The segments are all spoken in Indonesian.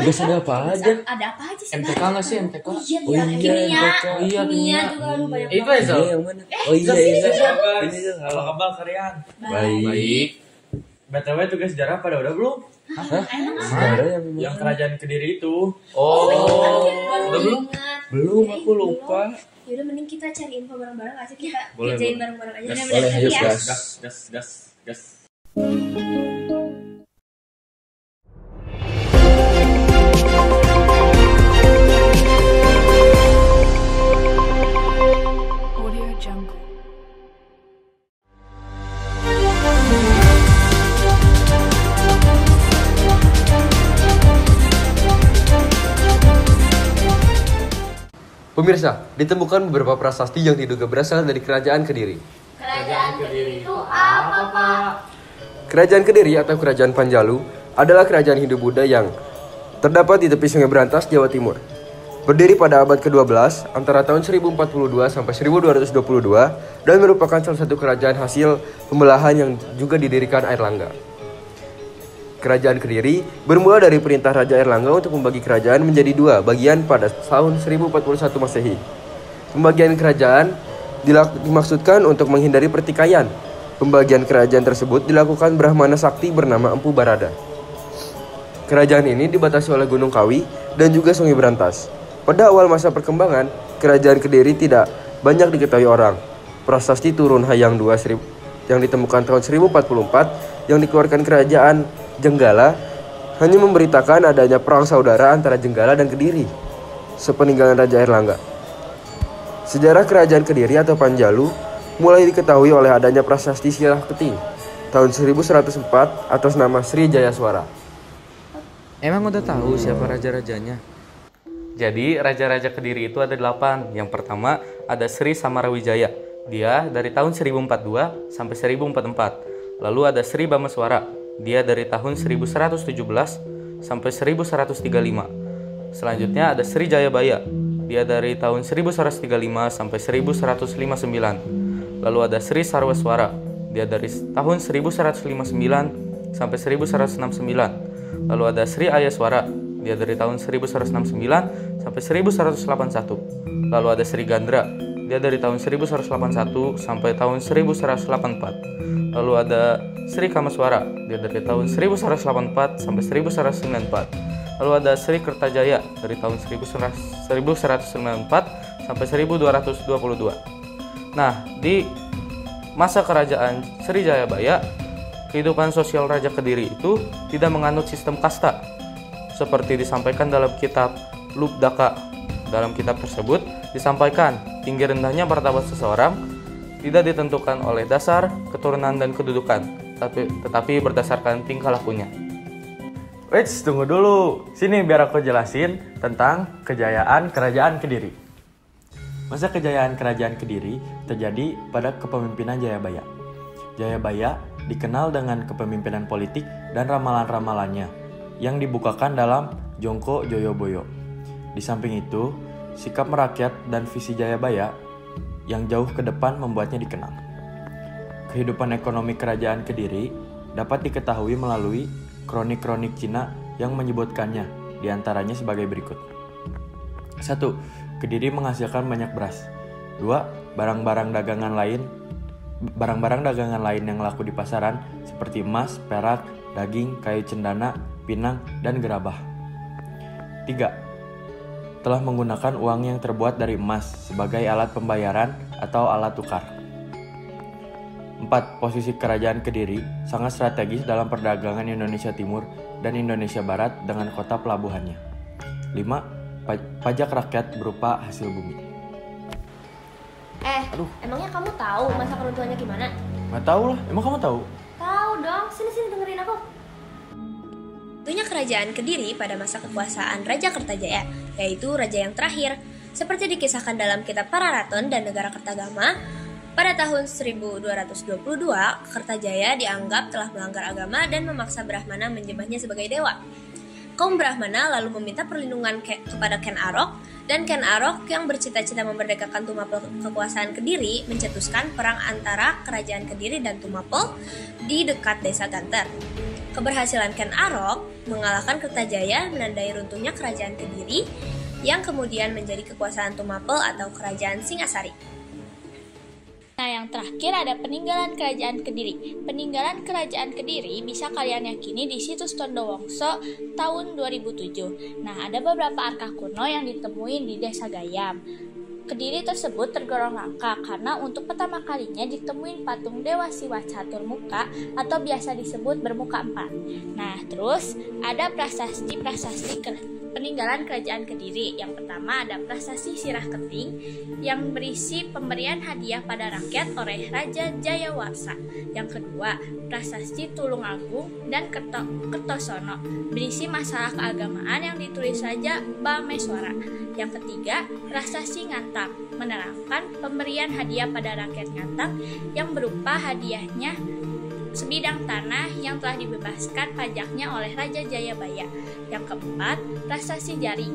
tugas ada apa aja? Ada apa aja sih? MTK nggak sih MTK? Oh iya, Oh iya, kimia. MTK. Oh iya, Kimia juga lu banyak Itu banget. Faisal. Yang mana? Oh iya, Ini halo. kabar kalian? Baik. BTW tugas sejarah pada udah belum? Emang Sejarah yang mana? Yang kerajaan Kediri itu. Oh, udah udah belum? Belum, aku lupa. Yaudah mending kita cari info bareng-bareng aja, kita Boleh, kerjain boleh. bareng-bareng aja. Gas. Udah, Boleh, berarti ayo, ya. gas. Audio Jungle. Pemirsa, ditemukan beberapa prasasti yang diduga berasal dari Kerajaan Kediri. Kerajaan Kediri itu apa, Pak? Kerajaan Kediri atau Kerajaan Panjalu adalah kerajaan Hindu-Buddha yang terdapat di tepi Sungai Berantas, Jawa Timur. Berdiri pada abad ke-12 antara tahun 1042 sampai 1222 dan merupakan salah satu kerajaan hasil pembelahan yang juga didirikan Airlangga. Kerajaan Kediri bermula dari perintah Raja Airlangga untuk membagi kerajaan menjadi dua bagian pada tahun 1041 Masehi. Pembagian kerajaan dimaksudkan untuk menghindari pertikaian. Pembagian kerajaan tersebut dilakukan Brahmana Sakti bernama Empu Barada. Kerajaan ini dibatasi oleh Gunung Kawi dan juga Sungai Berantas. Pada awal masa perkembangan, kerajaan Kediri tidak banyak diketahui orang. Prasasti Turun Hayang II yang ditemukan tahun 1044 yang dikeluarkan kerajaan Jenggala hanya memberitakan adanya perang saudara antara Jenggala dan Kediri sepeninggalan Raja Airlangga. Sejarah kerajaan Kediri atau Panjalu mulai diketahui oleh adanya prasasti Sirah Keting tahun 1104 atas nama Sri Jayaswara. Emang udah tahu siapa raja-rajanya? Jadi raja-raja Kediri itu ada 8. Yang pertama ada Sri Samarawijaya. Dia dari tahun 1042 sampai 1044. Lalu ada Sri Bameswara. Dia dari tahun 1117 sampai 1135. Selanjutnya ada Sri Jayabaya. Dia dari tahun 1135 sampai 1159. Lalu ada Sri Sarwaswara. Dia dari tahun 1159 sampai 1169. Lalu ada Sri Ayaswara. Dia dari tahun 1169 sampai 1181. Lalu ada Sri Gandra. Dia dari tahun 1181 sampai tahun 1184. Lalu ada Sri Kamaswara. Dia dari tahun 1184 sampai 1194. Lalu ada Sri Kertajaya dari tahun 1194 sampai 1222. Nah, di masa kerajaan Sri Jayabaya, kehidupan sosial Raja Kediri itu tidak menganut sistem kasta seperti disampaikan dalam kitab Lubdaka. Dalam kitab tersebut disampaikan tinggi rendahnya martabat seseorang tidak ditentukan oleh dasar, keturunan, dan kedudukan, tetapi berdasarkan tingkah lakunya. Wait, tunggu dulu. Sini biar aku jelasin tentang kejayaan Kerajaan Kediri. Masa kejayaan Kerajaan Kediri terjadi pada kepemimpinan Jayabaya. Jayabaya dikenal dengan kepemimpinan politik dan ramalan-ramalannya yang dibukakan dalam Jongko Joyoboyo. Di samping itu, sikap merakyat dan visi Jayabaya yang jauh ke depan membuatnya dikenal. Kehidupan ekonomi Kerajaan Kediri dapat diketahui melalui kronik-kronik Cina yang menyebutkannya, diantaranya sebagai berikut. 1. Kediri menghasilkan banyak beras. 2. Barang-barang dagangan lain yang laku di pasaran seperti emas, perak, daging, kayu cendana, pinang, dan gerabah. 3. Telah menggunakan uang yang terbuat dari emas sebagai alat pembayaran atau alat tukar. 4. Posisi Kerajaan Kediri sangat strategis dalam perdagangan Indonesia Timur dan Indonesia Barat dengan kota pelabuhannya. 5. Pajak rakyat berupa hasil bumi. Emangnya kamu tahu masa keruntuhannya gimana? Nggak tahu lah, emang kamu tahu? Tahu dong, sini dengerin aku. Tentunya Kerajaan Kediri pada masa kekuasaan Raja Kertajaya, yaitu raja yang terakhir. Seperti dikisahkan dalam kitab Pararaton dan Negara Kertagama, pada tahun 1222, Kertajaya dianggap telah melanggar agama dan memaksa Brahmana menyembahnya sebagai dewa. Kaum Brahmana lalu meminta perlindungan kepada Ken Arok, dan Ken Arok yang bercita-cita memerdekakan Tumapel kekuasaan Kediri mencetuskan perang antara Kerajaan Kediri dan Tumapel di dekat desa Ganter. Keberhasilan Ken Arok mengalahkan Kertajaya menandai runtuhnya kerajaan Kediri yang kemudian menjadi kekuasaan Tumapel atau kerajaan Singasari. Nah, yang terakhir ada peninggalan kerajaan Kediri. Peninggalan kerajaan Kediri bisa kalian yakini di situs Tondo Wongso tahun 2007. Nah, ada beberapa arka kuno yang ditemuin di Desa Gayam. Kediri tersebut tergolong langka karena untuk pertama kalinya ditemuin patung Dewa Siwa Catur Muka atau biasa disebut bermuka empat. Nah, terus ada prasasti peninggalan kerajaan Kediri. Yang pertama ada prasasti Sirah Keting yang berisi pemberian hadiah pada rakyat oleh Raja Jayawarsa. Yang kedua, prasasti Tulung Agung dan Kertosono berisi masalah keagamaan yang ditulis Raja Bameswara. Yang ketiga, prasasti Ngantang menerangkan pemberian hadiah pada rakyat Ngantang yang berupa hadiahnya sebidang tanah yang telah dibebaskan pajaknya oleh Raja Jayabaya. Yang keempat, prasasti Jari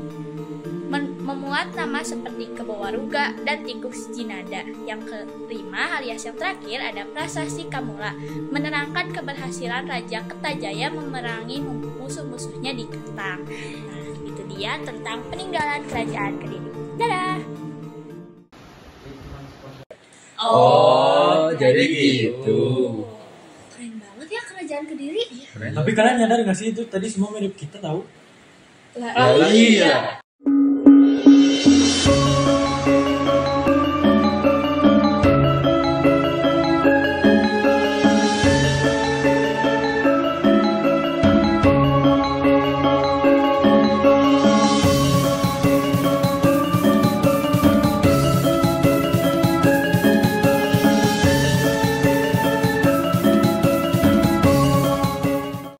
memuat nama seperti Kebowaruga dan Tikus Jinada. Yang kelima alias yang terakhir ada prasasti Kamula menerangkan keberhasilan Raja Kertajaya memerangi musuh-musuhnya di Ketang. Nah, itu dia tentang peninggalan kerajaan Kediri. Dadah! Oh, jadi gitu. Keren banget ya kerajaan Kediri. Tapi kalian nyadar gak sih itu tadi semua mirip kita tahu? Iya.